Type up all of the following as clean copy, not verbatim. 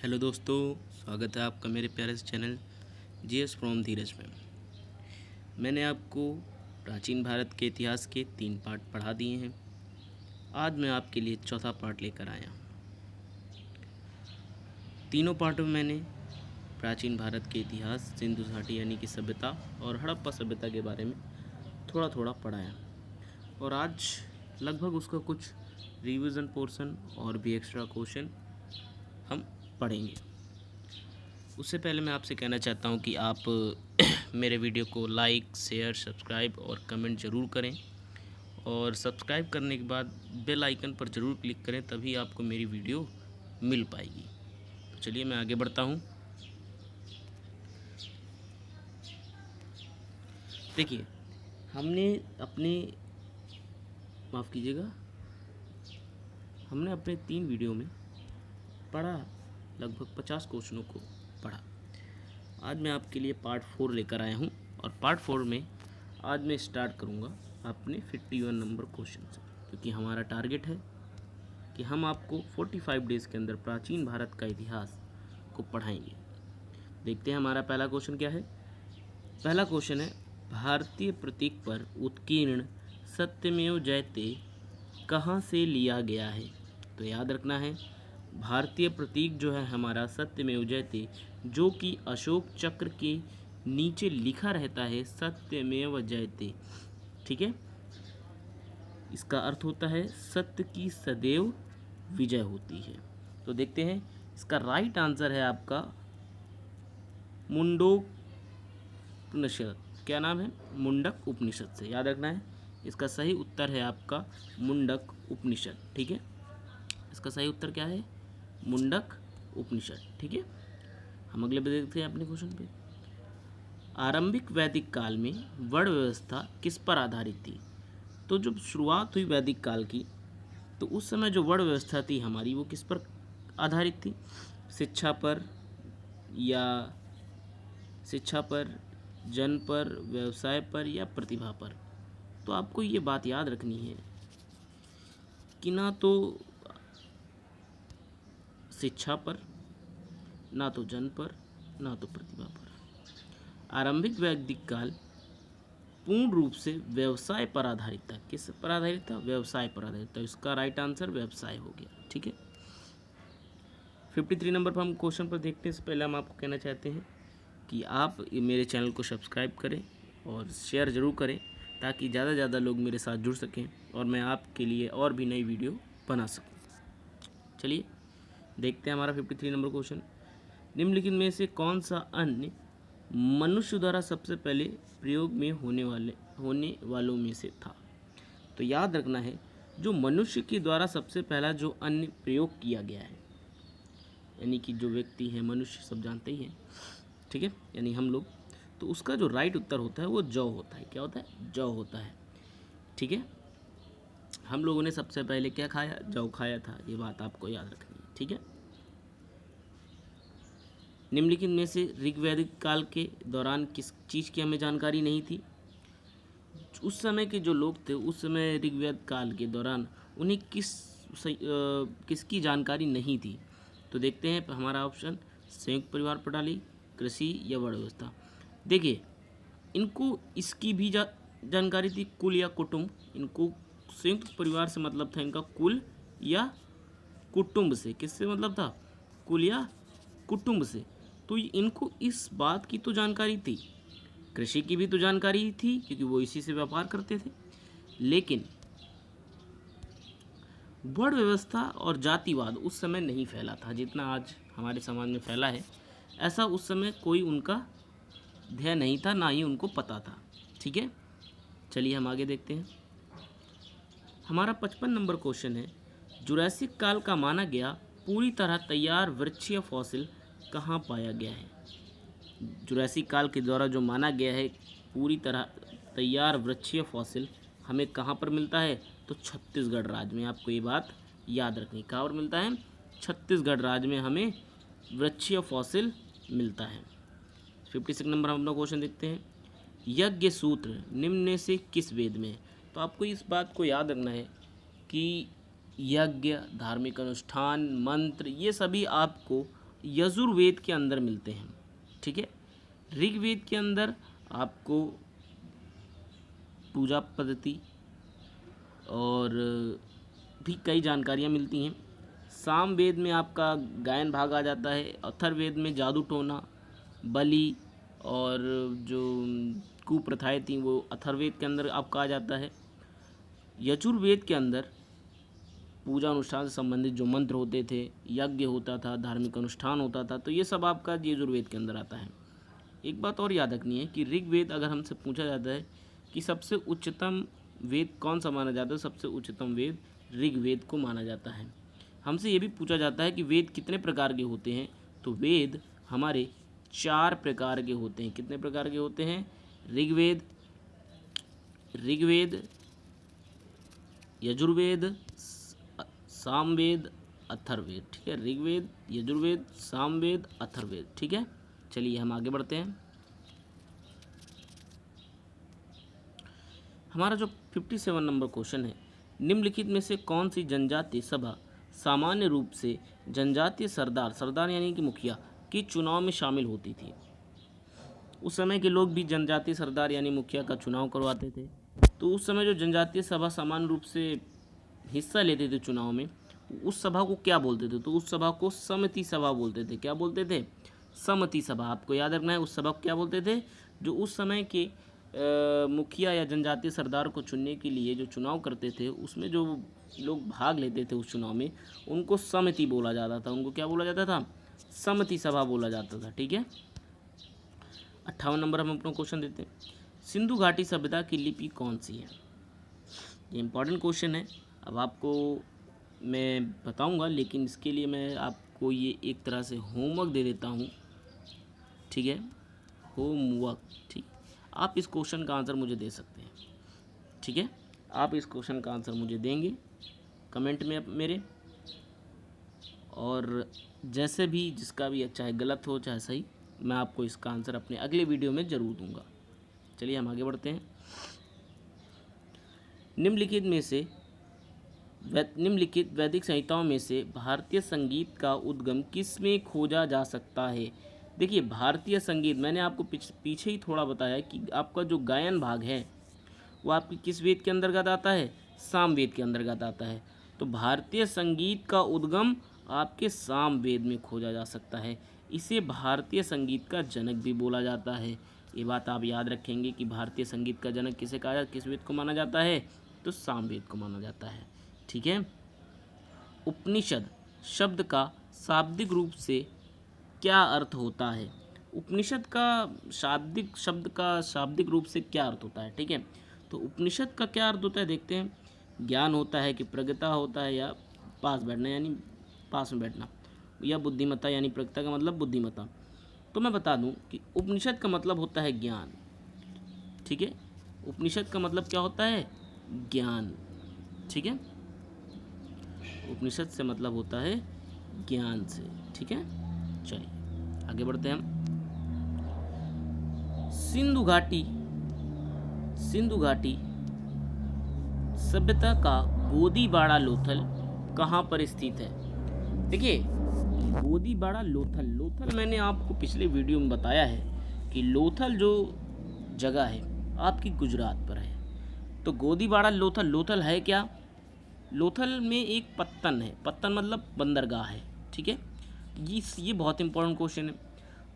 Hello दोस्तों, स्वागत है आपका मेरे प्यारे से चैनल जीएस फ्रॉम धीरज में। मैंने आपको प्राचीन भारत के इतिहास के 3 पार्ट पढ़ा दिए हैं। आज मैं आपके लिए चौथा पार्ट लेकर आया हूँ। तीनों पार्टों में मैंने प्राचीन भारत के इतिहास, सिंधु घाटी यानी कि सभ्यता और हड़प्पा सभ्यता के बारे में थोड़ा थोड़ा पढ़ाया और आज लगभग उसका कुछ रिवीजन पोर्शन और भी एक्स्ट्रा क्वेश्चन हम पढ़ेंगे। उससे पहले मैं आपसे कहना चाहता हूं कि आप मेरे वीडियो को लाइक, शेयर, सब्सक्राइब और कमेंट ज़रूर करें और सब्सक्राइब करने के बाद बेल आइकन पर ज़रूर क्लिक करें, तभी आपको मेरी वीडियो मिल पाएगी। तो चलिए मैं आगे बढ़ता हूं। देखिए, हमने अपने 3 वीडियो में पढ़ा, लगभग 50 क्वेश्चनों को पढ़ा। आज मैं आपके लिए पार्ट 4 लेकर आया हूं और पार्ट 4 में आज मैं स्टार्ट करूंगा अपने 51 नंबर क्वेश्चन से, क्योंकि हमारा टारगेट है कि हम आपको 45 डेज़ के अंदर प्राचीन भारत का इतिहास को पढ़ाएंगे। देखते हैं हमारा पहला क्वेश्चन क्या है। पहला क्वेश्चन है, भारतीय प्रतीक पर उत्कीर्ण सत्यमेव जयते कहाँ से लिया गया है। तो याद रखना है, भारतीय प्रतीक जो है हमारा सत्यमेव जयते, जो कि अशोक चक्र के नीचे लिखा रहता है सत्यमेव जयते, ठीक है। इसका अर्थ होता है सत्य की सदैव विजय होती है। तो देखते हैं, इसका राइट आंसर है आपका मुंडकोपनिषद। क्या नाम है? मुंडक उपनिषद से याद रखना है। इसका सही उत्तर है आपका मुंडक उपनिषद, ठीक है। इसका सही उत्तर क्या है? मुंडक उपनिषद, ठीक है। हम अगले पे देखते हैं अपने क्वेश्चन पे। आरंभिक वैदिक काल में वर्ण व्यवस्था किस पर आधारित थी। तो जब शुरुआत हुई वैदिक काल की, तो उस समय जो वर्ण व्यवस्था थी हमारी, वो किस पर आधारित थी? शिक्षा पर, जन पर, व्यवसाय पर या प्रतिभा पर। तो आपको ये बात याद रखनी है कि ना तो शिक्षा पर, ना तो जन पर, ना तो प्रतिभा पर। आरंभिक वैदिक काल पूर्ण रूप से व्यवसाय पर आधारित था। किस पर आधारित था? व्यवसाय पर आधारित था। इसका राइट आंसर व्यवसाय हो गया, ठीक है। 53 नंबर पर हम क्वेश्चन पर देखने से पहले हम आपको कहना चाहते हैं कि आप मेरे चैनल को सब्सक्राइब करें और शेयर ज़रूर करें, ताकि ज़्यादा से ज़्यादा लोग मेरे साथ जुड़ सकें और मैं आपके लिए और भी नई वीडियो बना सकूं। चलिए देखते हैं हमारा 53 नंबर क्वेश्चन। निम्नलिखित में से कौन सा अन्य मनुष्य द्वारा सबसे पहले प्रयोग में होने वालों में से था। तो याद रखना है, जो मनुष्य के द्वारा सबसे पहला जो अन्य प्रयोग किया गया है, यानी कि जो व्यक्ति है, मनुष्य सब जानते ही हैं, ठीक है, यानी हम लोग, तो उसका जो राइट उत्तर होता है वो जौ होता है। क्या होता है? जौ होता है, ठीक है। हम लोगों ने सबसे पहले क्या खाया? जौ खाया था। ये बात आपको याद रखनी है, ठीक है। निम्नलिखित में से ऋग्वैदिक काल के दौरान किस चीज़ की हमें जानकारी नहीं थी। उस समय के जो लोग थे, उस समय ऋग्वेद काल के दौरान उन्हें किसकी जानकारी नहीं थी। तो देखते हैं हमारा ऑप्शन, संयुक्त परिवार प्रणाली, कृषि या वर्ण व्यवस्था। देखिए, इनको इसकी भी जानकारी थी, कुल या कुटुंब। इनको संयुक्त परिवार से मतलब था इनका कुल या कुटुंब से। किससे मतलब था? कुल या कुटुंब से। तो इनको इस बात की तो जानकारी थी, कृषि की भी तो जानकारी थी, क्योंकि वो इसी से व्यापार करते थे। लेकिन वर्ण व्यवस्था और जातिवाद उस समय नहीं फैला था जितना आज हमारे समाज में फैला है। ऐसा उस समय कोई उनका ध्येय नहीं था, ना ही उनको पता था, ठीक है। चलिए हम आगे देखते हैं। हमारा 55 नंबर क्वेश्चन है, जुरासिक काल का माना गया पूरी तरह तैयार वृक्षीय फॉसिल कहाँ पाया गया है। जुरासिक काल के द्वारा जो माना गया है पूरी तरह तैयार वृक्षीय फॉसिल हमें कहाँ पर मिलता है? तो छत्तीसगढ़ राज्य में। आपको ये बात याद रखनी, कहाँ पर मिलता है? छत्तीसगढ़ राज्य में हमें वृक्षीय फॉसिल मिलता है। 56 नंबर हम अपना क्वेश्चन देखते हैं। यज्ञ सूत्र निम्न में से किस वेद में है। तो आपको इस बात को याद रखना है कि यज्ञ, धार्मिक अनुष्ठान, मंत्र, ये सभी आपको यजुर्वेद के अंदर मिलते हैं। ठीक है, ऋग्वेद के अंदर आपको पूजा पद्धति और भी कई जानकारियाँ मिलती हैं। सामवेद में आपका गायन भाग आ जाता है। अथर्ववेद में जादू टोना, बलि और जो कुप्रथाएं थीं वो अथर्ववेद के अंदर आपका आ जाता है। यजुर्वेद के अंदर पूजा अनुष्ठान से संबंधित जो मंत्र होते थे, यज्ञ होता था, धार्मिक अनुष्ठान होता था, तो ये सब आपका यजुर्वेद के अंदर आता है। एक बात और याद रखनी है कि ऋग्वेद अगर हमसे पूछा जाता है कि सबसे उच्चतम वेद कौन सा माना जाता है, सबसे उच्चतम वेद ऋग्वेद को माना जाता है। हमसे ये भी पूछा जाता है कि वेद कितने प्रकार के होते हैं, तो वेद हमारे 4 प्रकार के होते हैं। कितने प्रकार के होते हैं? ऋग्वेद, यजुर्वेद, सामवेद, अथर्ववेद। ठीक है, ऋग्वेद, यजुर्वेद, सामवेद, अथर्ववेद। ठीक है, चलिए हम आगे बढ़ते हैं। हमारा जो 57 नंबर क्वेश्चन है, निम्नलिखित में से कौन सी जनजातीय सभा सामान्य रूप से जनजातीय सरदार यानी कि मुखिया के चुनाव में शामिल होती थी? उस समय के लोग भी जनजातीय सरदार यानी मुखिया का चुनाव करवाते थे। तो उस समय जो जनजातीय सभा सामान्य रूप से हिस्सा लेते थे चुनाव में, उस सभा को क्या बोलते थे? तो उस सभा को सम्मति सभा बोलते थे। क्या बोलते थे? सम्मति सभा। आपको याद रखना है उस सभा को क्या बोलते थे? जो उस समय के मुखिया या जनजातीय सरदार को चुनने के लिए जो चुनाव करते थे, उसमें जो लोग भाग लेते थे उस चुनाव में, उनको सम्मति बोला जाता था। उनको क्या बोला जाता था? सम्मति सभा बोला जाता था। ठीक है, 58 नंबर हम अपना क्वेश्चन देते हैं। सिंधु घाटी सभ्यता की लिपि कौन सी है? ये इंपॉर्टेंट क्वेश्चन है। अब आपको मैं बताऊंगा, लेकिन इसके लिए मैं आपको ये एक तरह से होमवर्क दे देता हूँ। ठीक है, होमवर्क। ठीक, आप इस क्वेश्चन का आंसर मुझे दे सकते हैं। ठीक है, आप इस क्वेश्चन का आंसर मुझे देंगे कमेंट में मेरे, और जैसे भी जिसका भी चाहे गलत हो चाहे सही, मैं आपको इसका आंसर अपने अगले वीडियो में ज़रूर दूंगा। चलिए हम आगे बढ़ते हैं। निम्नलिखित वैदिक संहिताओं में से भारतीय संगीत का उद्गम किस में खोजा जा सकता है? देखिए, भारतीय संगीत मैंने आपको पीछे ही थोड़ा बताया कि आपका जो गायन भाग है वो आपकी किस वेद के अंतर्गत आता है? सामवेद के अंतर्गत आता है। तो भारतीय संगीत का उद्गम आपके सामवेद में खोजा जा सकता है। इसे भारतीय संगीत का जनक भी बोला जाता है। ये बात आप याद रखेंगे कि भारतीय संगीत का जनक किसे कहा, किस वेद को माना जाता है? तो सामवेद को माना जाता है। ठीक है, उपनिषद शब्द का शाब्दिक रूप से क्या अर्थ होता है? उपनिषद का शाब्दिक रूप से क्या अर्थ होता है? ठीक है, तो उपनिषद का क्या अर्थ होता है देखते हैं। ज्ञान होता है कि प्रज्ञता होता है, या पास बैठना यानी पास में बैठना, या बुद्धिमत्ता यानी प्रज्ञता का मतलब बुद्धिमत्ता। तो मैं बता दूं कि उपनिषद का मतलब होता है ज्ञान। ठीक है, उपनिषद का मतलब क्या होता है? ज्ञान। ठीक है, उपनिषद से मतलब होता है ज्ञान से। ठीक है, चलिए आगे बढ़ते हैं हम। सिंधु घाटी सभ्यता का गोदीबाड़ा लोथल कहाँ पर स्थित है? देखिए, गोदीबाड़ा लोथल मैंने आपको पिछले वीडियो में बताया है कि लोथल जो जगह है आपकी गुजरात पर है। तो गोदीबाड़ा लोथल है क्या? लोथल में एक पत्तन है, पत्तन मतलब बंदरगाह है। ठीक है, ये बहुत इंपॉर्टेंट क्वेश्चन है।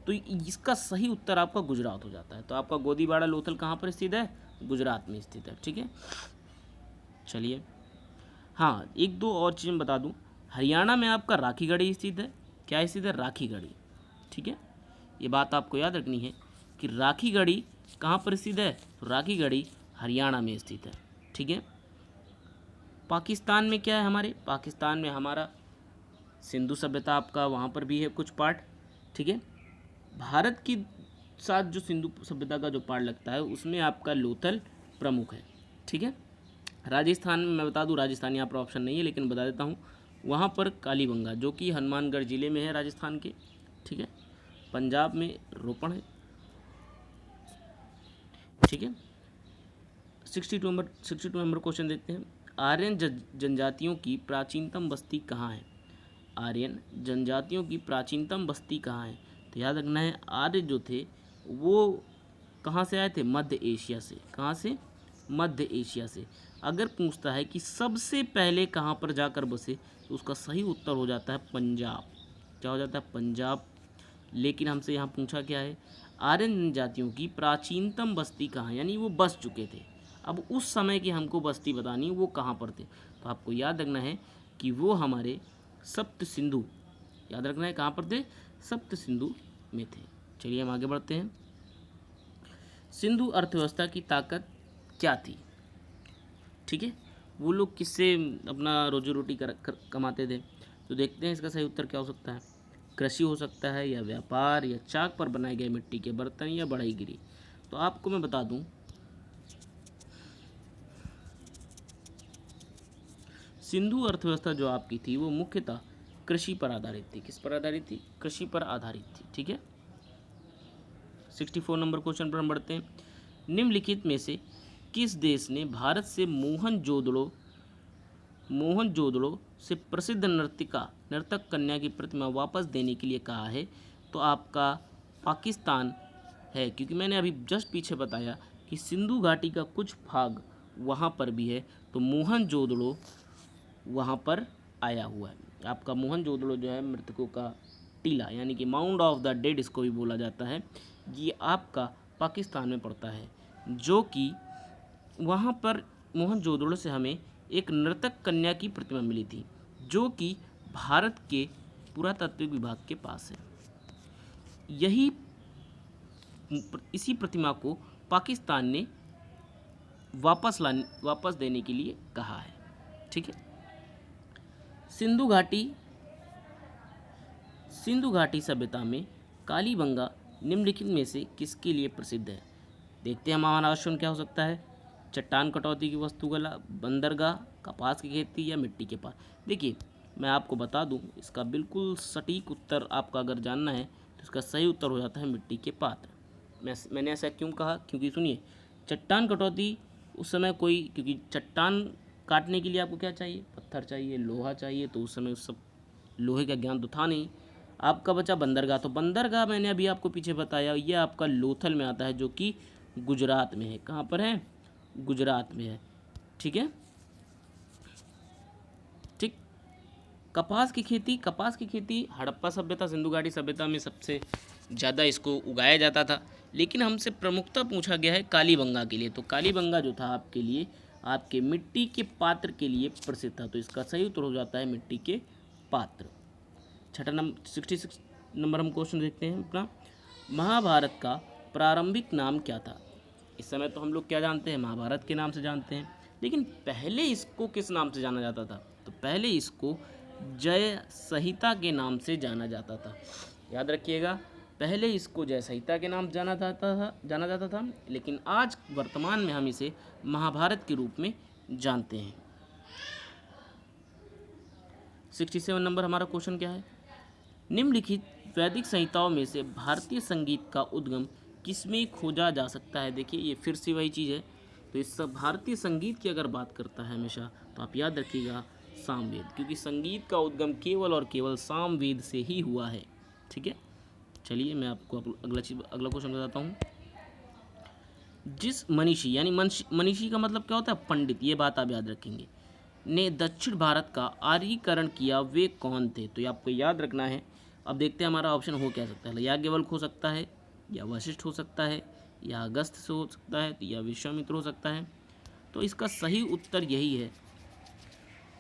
तो इसका सही उत्तर आपका गुजरात हो जाता है। तो आपका गोदीबाड़ा लोथल कहाँ पर स्थित है? गुजरात में स्थित है। ठीक है, चलिए, हाँ एक दो और चीज़ बता दूँ। हरियाणा में आपका राखीगढ़ी स्थित है। क्या स्थित है? राखीगढ़ी। ठीक है, ये बात आपको याद रखनी है कि राखीगढ़ी कहाँ पर स्थित है? तो राखीगढ़ी हरियाणा में स्थित है। ठीक है, पाकिस्तान में क्या है? हमारे पाकिस्तान में हमारा सिंधु सभ्यता आपका वहाँ पर भी है कुछ पार्ट। ठीक है, भारत के साथ जो सिंधु सभ्यता का जो पार्ट लगता है उसमें आपका लोथल प्रमुख है। ठीक है, राजस्थान में मैं बता दूं, राजस्थान यहाँ पर ऑप्शन नहीं है लेकिन बता देता हूँ, वहाँ पर कालीबंगा जो कि हनुमानगढ़ ज़िले में है राजस्थान के। ठीक है, पंजाब में रोपण है। ठीक है, 62 नंबर क्वेश्चन देखते हैं। आर्यन जनजातियों की प्राचीनतम बस्ती कहाँ है? आर्यन जनजातियों की प्राचीनतम बस्ती कहाँ है? तो याद रखना है आर्य जो थे वो कहाँ से आए थे? मध्य एशिया से। कहाँ से? मध्य एशिया से। अगर पूछता है कि सबसे पहले कहाँ पर जाकर बसे, तो उसका सही उत्तर हो जाता है पंजाब। क्या हो जाता है? पंजाब। लेकिन हमसे यहाँ पूछा क्या है? आर्यन जनजातियों की प्राचीनतम बस्ती कहाँ है, यानी वो बस चुके थे। अब उस समय की हमको बस्ती बतानी, वो कहाँ पर थे। तो आपको याद रखना है कि वो हमारे सप्त सिंधु, याद रखना है कहाँ पर थे? सप्त सिंधु में थे। चलिए हम आगे बढ़ते हैं। सिंधु अर्थव्यवस्था की ताकत क्या थी? ठीक है, वो लोग किससे अपना रोजी रोटी कमाते थे? तो देखते हैं इसका सही उत्तर क्या हो सकता है। कृषि हो सकता है, या व्यापार, या चाक पर बनाए गए मिट्टी के बर्तन, या बढ़ईगिरी। तो आपको मैं बता दूं, सिंधु अर्थव्यवस्था जो आपकी थी वो मुख्यतः कृषि पर आधारित थी। किस पर आधारित थी? कृषि पर आधारित थी। ठीक है, 64 नंबर क्वेश्चन पर हम बढ़ते हैं। निम्नलिखित में से किस देश ने भारत से मोहनजोदड़ो से प्रसिद्ध नर्तक कन्या की प्रतिमा वापस देने के लिए कहा है? तो आपका पाकिस्तान है, क्योंकि मैंने अभी जस्ट पीछे बताया कि सिंधु घाटी का कुछ भाग वहाँ पर भी है, तो मोहनजोदड़ो वहाँ पर आया हुआ है। आपका मोहनजोदड़ो जो है मृतकों का टीला, यानी कि माउंड ऑफ द डेड इसको भी बोला जाता है, ये आपका पाकिस्तान में पड़ता है। जो कि वहाँ पर मोहनजोदड़ो से हमें एक नर्तक कन्या की प्रतिमा मिली थी, जो कि भारत के पुरातात्विक विभाग के पास है। इसी प्रतिमा को पाकिस्तान ने वापस देने के लिए कहा है। ठीक है, सिंधु घाटी सभ्यता में कालीबंगा निम्नलिखित में से किसके लिए प्रसिद्ध है? देखते हैं हमारा ऑप्शन क्या हो सकता है। चट्टान कटौती की वस्तुकला, बंदरगाह, कपास की खेती, या मिट्टी के पात्र। देखिए मैं आपको बता दूं, इसका बिल्कुल सटीक उत्तर आपका अगर जानना है तो इसका सही उत्तर हो जाता है मिट्टी के पात्र। मैंने ऐसा क्यों कहा? क्योंकि सुनिए, चट्टान कटौती उस समय क्योंकि चट्टान काटने के लिए आपको क्या चाहिए? पत्थर चाहिए, लोहा चाहिए, तो उस समय उस सब लोहे का ज्ञान तो था नहीं। आपका बचा बंदरगाह। तो बंदरगाह मैंने अभी आपको पीछे बताया, ये आपका लोथल में आता है, जो कि गुजरात में है। कहाँ पर है? गुजरात में है। ठीक है, ठीक। कपास की खेती हड़प्पा सभ्यता, सिंधु घाटी सभ्यता में सबसे ज़्यादा इसको उगाया जाता था, लेकिन हमसे प्रमुखता पूछा गया है कालीबंगा के लिए। तो कालीबंगा जो था आपके लिए, आपके मिट्टी के पात्र के लिए प्रसिद्ध था। तो इसका सही उत्तर हो जाता है मिट्टी के पात्र। 66 नंबर हम क्वेश्चन देखते हैं अपना। महाभारत का प्रारंभिक नाम क्या था? इस समय तो हम लोग क्या जानते हैं? महाभारत के नाम से जानते हैं, लेकिन पहले इसको किस नाम से जाना जाता था? तो पहले इसको जय संहिता के नाम से जाना जाता था। याद रखिएगा, पहले इसको जय संहिता के नाम जाना जाता था, लेकिन आज वर्तमान में हम इसे महाभारत के रूप में जानते हैं। 67 नंबर हमारा क्वेश्चन क्या है? निम्नलिखित वैदिक संहिताओं में से भारतीय संगीत का उद्गम किसमें खोजा जा सकता है? देखिए ये फिर से वही चीज़ है। तो इस सब भारतीय संगीत की अगर बात करता है हमेशा, तो आप याद रखिएगा सामवेद, क्योंकि संगीत का उद्गम केवल और केवल सामवेद से ही हुआ है। ठीक है, चलिए मैं आपको अगला क्वेश्चन बताता हूँ। जिस मनीषी, यानी मनीषी का मतलब क्या होता है? पंडित, ये बात आप याद रखेंगे, ने दक्षिण भारत का आर्यीकरण किया, वे कौन थे? तो ये आपको याद रखना है। अब देखते हैं हमारा ऑप्शन हो क्या सकता है। याज्ञवल्क्य हो सकता है, या वशिष्ठ हो सकता है, या अगस्त से हो सकता है, या विश्वामित्र हो सकता है। तो इसका सही उत्तर यही है,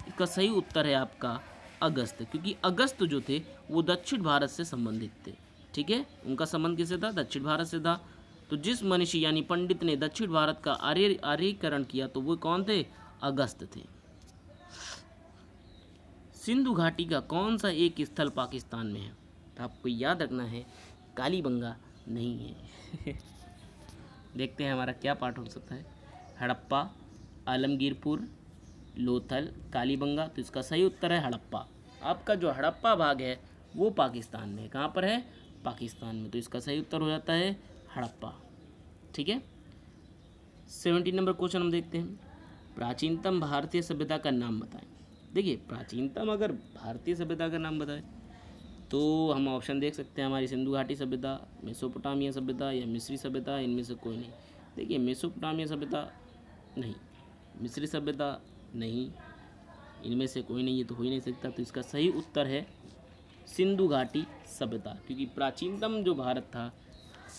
इसका सही उत्तर है आपका अगस्त, क्योंकि अगस्त जो थे वो दक्षिण भारत से संबंधित थे। ठीक है, उनका संबंध किससे था? दक्षिण भारत से था। तो जिस मनीषी यानी पंडित ने दक्षिण भारत का आर्यीकरण किया, तो वो कौन थे? अगस्त थे। सिंधु घाटी का कौन सा एक स्थल पाकिस्तान में है? तो आपको याद रखना है कालीबंगा नहीं है। देखते हैं हमारा क्या पार्ट हो सकता है। हड़प्पा, आलमगीरपुर, लोथल, कालीबंगा। तो इसका सही उत्तर है हड़प्पा। आपका जो हड़प्पा भाग है वो पाकिस्तान में है। कहाँ पर है? पाकिस्तान में। तो इसका सही उत्तर हो जाता है हड़प्पा। ठीक है, 70 नंबर क्वेश्चन हम देखते हैं। प्राचीनतम भारतीय सभ्यता का नाम बताएं। देखिए प्राचीनतम अगर भारतीय सभ्यता का नाम बताए तो हम ऑप्शन देख सकते हैं, हमारी सिंधु घाटी सभ्यता, मेसोपोटामिया सभ्यता या मिस्री सभ्यता, इनमें से कोई नहीं। देखिए मेसोपोटामिया सभ्यता नहीं, मिस्री सभ्यता नहीं, इनमें से कोई नहीं, ये तो हो ही नहीं सकता। तो इसका सही उत्तर है सिंधु घाटी सभ्यता, क्योंकि प्राचीनतम जो भारत था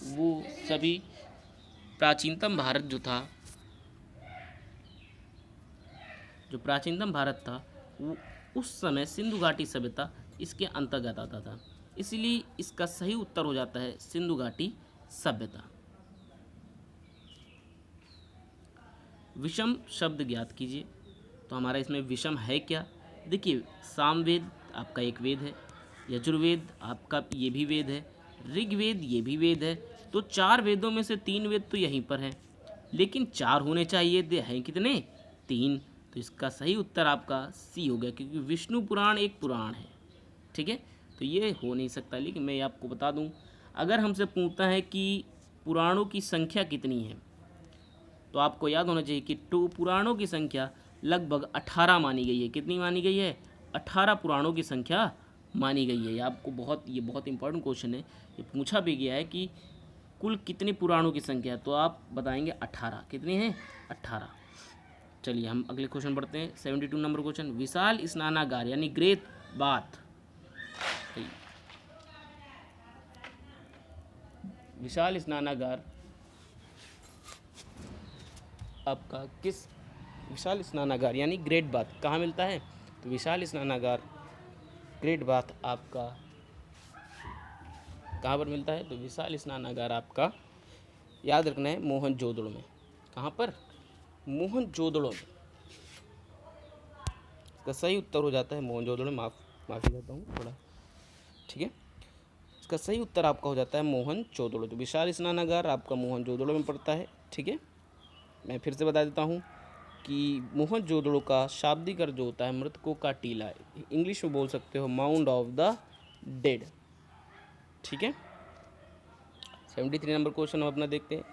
वो सभी प्राचीनतम भारत जो प्राचीनतम भारत था वो उस समय सिंधु घाटी सभ्यता इसके अंतर्गत आता था, इसलिए इसका सही उत्तर हो जाता है सिंधु घाटी सभ्यता। विषम शब्द ज्ञात कीजिए। तो हमारा इसमें विषम है क्या? देखिए सामवेद आपका एक वेद है, यजुर्वेद आपका ये भी वेद है, ऋग्वेद ये भी वेद है। तो 4 वेदों में से 3 वेद तो यहीं पर हैं, लेकिन 4 होने चाहिए थे, हैं कितने? 3। तो इसका सही उत्तर आपका सी हो गया, क्योंकि विष्णु पुराण एक पुराण है, ठीक है। तो ये हो नहीं सकता। लेकिन मैं आपको बता दूं, अगर हमसे पूछता है कि पुराणों की संख्या कितनी है, तो आपको याद होना चाहिए कि पुराणों की संख्या लगभग 18 मानी गई है। कितनी मानी गई है? 18 पुराणों की संख्या मानी गई है। ये बहुत इंपॉर्टेंट क्वेश्चन है, ये पूछा भी गया है कि कुल कितने पुराणों की संख्या है, तो आप बताएंगे 18। कितनी है? 18। चलिए हम अगले क्वेश्चन पढ़ते हैं। 72 नंबर क्वेश्चन, विशाल स्नानागार यानी ग्रेट बाथ, विशाल स्नानागार आपका विशाल स्नानागार यानी ग्रेट बाथ कहाँ मिलता है? तो विशाल स्नानागार ग्रेट बाथ आपका कहाँ पर मिलता है? तो विशाल स्नानागार आपका याद रखना है मोहनजोदड़ो में। कहाँ पर? मोहनजोदड़ो में। इसका सही उत्तर हो जाता है मोहनजोदड़ो में। माफ़ी चाहता हूँ थोड़ा, ठीक है। इसका सही उत्तर आपका हो जाता है मोहनजोदड़ो। तो विशाल स्नानागार आपका मोहनजोदड़ो में पड़ता है, ठीक है। मैं फिर से बता देता हूँ कि मोहनजोदड़ो का शाब्दिक अर्थ जो होता है मृतकों का टीला, इंग्लिश में बोल सकते हो माउंड ऑफ द डेड, ठीक है। 73 नंबर क्वेश्चन हम अपना देखते हैं।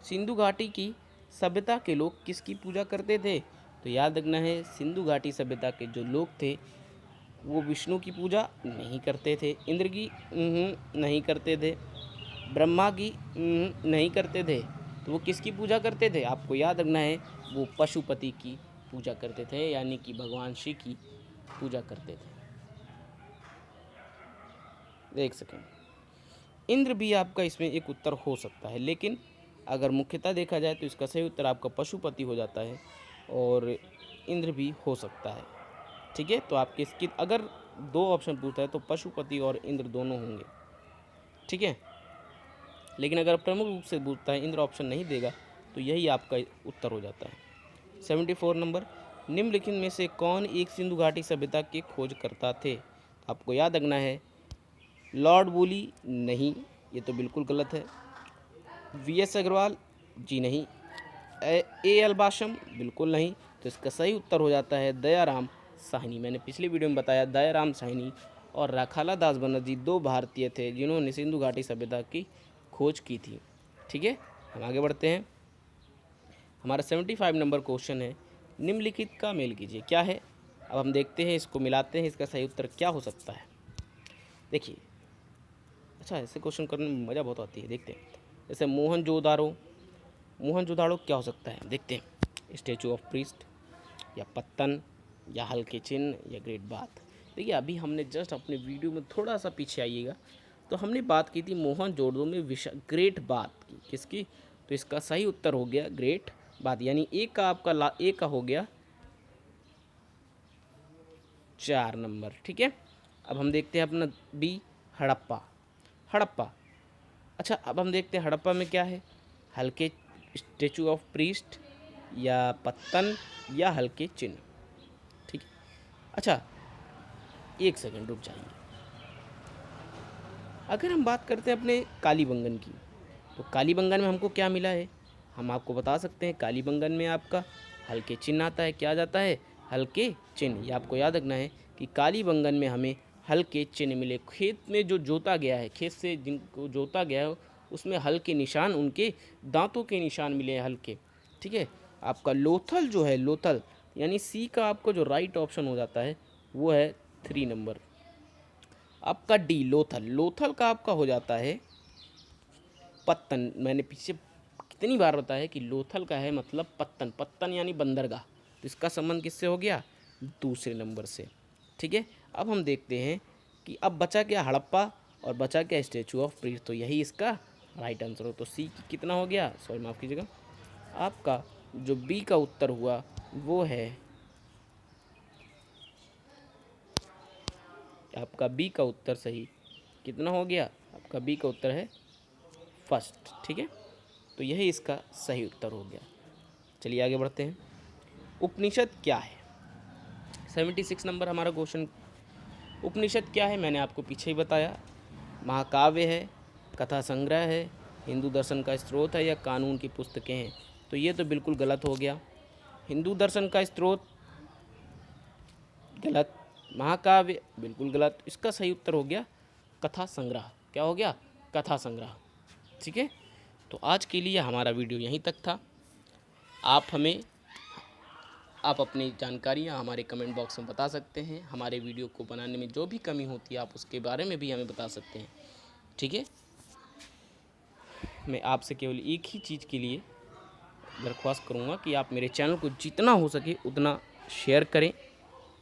सिंधु घाटी की सभ्यता के लोग किसकी पूजा करते थे? तो याद रखना है सिंधु घाटी सभ्यता के जो लोग थे वो विष्णु की पूजा नहीं करते थे, इंद्र की नहीं करते थे, ब्रह्मा की नहीं करते थे। तो वो किसकी पूजा करते थे? आपको याद रखना है वो पशुपति की पूजा करते थे, यानी कि भगवान शिव की पूजा करते थे। एक सेकेंड, इंद्र भी आपका इसमें एक उत्तर हो सकता है, लेकिन अगर मुख्यतः देखा जाए तो इसका सही उत्तर आपका पशुपति हो जाता है और इंद्र भी हो सकता है, ठीक है। तो आपके इसकी अगर 2 ऑप्शन पूछता है तो पशुपति और इंद्र दोनों होंगे, ठीक है। लेकिन अगर प्रमुख रूप से पूछता है, इंद्र ऑप्शन नहीं देगा, तो यही आपका उत्तर हो जाता है। 74 नंबर, निम्नलिखित में से कौन एक सिंधु घाटी सभ्यता के खोजकर्ता थे? आपको याद रखना है लॉर्ड वुली नहीं, ये तो बिल्कुल गलत है। वीएस अग्रवाल जी नहीं। एएल बाशम बिल्कुल नहीं। तो इसका सही उत्तर हो जाता है दयाराम साहनी। मैंने पिछली वीडियो में बताया दयाराम साहनी और राखाला दास बनर्जी 2 भारतीय थे जिन्होंने सिंधु घाटी सभ्यता की खोज की थी, ठीक है। हम आगे बढ़ते हैं। हमारा 75 नंबर क्वेश्चन है, निम्नलिखित का मेल कीजिए। क्या है? अब हम देखते हैं, इसको मिलाते हैं, इसका सही उत्तर क्या हो सकता है। देखिए अच्छा, ऐसे क्वेश्चन करने में मज़ा बहुत आती है। देखते हैं, जैसे मोहनजोदाड़ो क्या हो सकता है? देखते हैं, स्टैचू ऑफ प्रीस्ट या पत्तन या हल्के चिन्ह या ग्रेट बाथ। देखिए अभी हमने जस्ट अपने वीडियो में थोड़ा सा पीछे आइएगा तो हमने बात की थी मोहनजोदड़ो में ग्रेट बाथ की, किसकी? तो इसका सही उत्तर हो गया ग्रेट बाथ, यानी एक का आपका एक का हो गया 4 नंबर, ठीक है। अब हम देखते हैं अपना बी, हड़प्पा। अच्छा, अब हम देखते हैं हड़प्पा में क्या है, हल्के स्टैचू ऑफ प्रीस्ट या पत्तन या हल्के चिन्ह, ठीक है। अच्छा एक सेकंड रुक जाइए। अगर हम बात करते हैं अपने कालीबंगन की, तो कालीबंगन में हमको क्या मिला है? हम आपको बता सकते हैं कालीबंगन में आपका हल्के चिन्ह आता है। क्या आ जाता है? हल्के चिन्ह। ये आपको याद रखना है कि कालीबंगन में हमें हल्के चिन्ह मिले। खेत में जो जोता गया है, खेत से जिनको जोता गया है उसमें हल्के निशान, उनके दांतों के निशान मिले हैं हल्के, ठीक है। आपका लोथल जो है, यानी सी का आपको जो राइट ऑप्शन हो जाता है वो है 3 नंबर। आपका डी लोथल, लोथल का आपका हो जाता है पत्तन। मैंने पीछे कितनी बार बताया कि लोथल का है मतलब पत्तन, पत्तन यानी बंदरगाह। तो इसका संबंध किससे हो गया? दूसरे नंबर से। ठीक है, अब हम देखते हैं कि अब बचा क्या हड़प्पा और बचा क्या स्टैचू ऑफ पीस। तो यही इसका राइट आंसर हो। तो सी कितना हो गया, सॉरी माफ़ कीजिएगा, आपका जो बी का उत्तर हुआ वो है, आपका बी का उत्तर सही कितना हो गया, आपका बी का उत्तर है फर्स्ट। ठीक है, तो यही इसका सही उत्तर हो गया। चलिए आगे बढ़ते हैं। उपनिषद क्या है? 76 नंबर हमारा क्वेश्चन। उपनिषद क्या है मैंने आपको पीछे ही बताया। महाकाव्य है, कथा संग्रह है, हिंदू दर्शन का स्रोत है या कानून की पुस्तकें हैं। तो ये तो बिल्कुल गलत हो गया। हिंदू दर्शन का स्रोत गलत, महाकाव्य बिल्कुल गलत। इसका सही उत्तर हो गया कथा संग्रह। क्या हो गया? कथा संग्रह। ठीक है, तो आज के लिए हमारा वीडियो यहीं तक था। आप अपनी जानकारियाँ हमारे कमेंट बॉक्स में बता सकते हैं। हमारे वीडियो को बनाने में जो भी कमी होती है आप उसके बारे में भी हमें बता सकते हैं। ठीक है, मैं आपसे केवल एक ही चीज़ के लिए दरख्वास्त करूँगा कि आप मेरे चैनल को जितना हो सके उतना शेयर करें,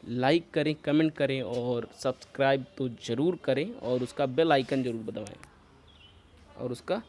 लाइक करें, कमेंट करें और सब्सक्राइब तो ज़रूर करें और उसका बेल आइकन ज़रूर दबाएं और उसका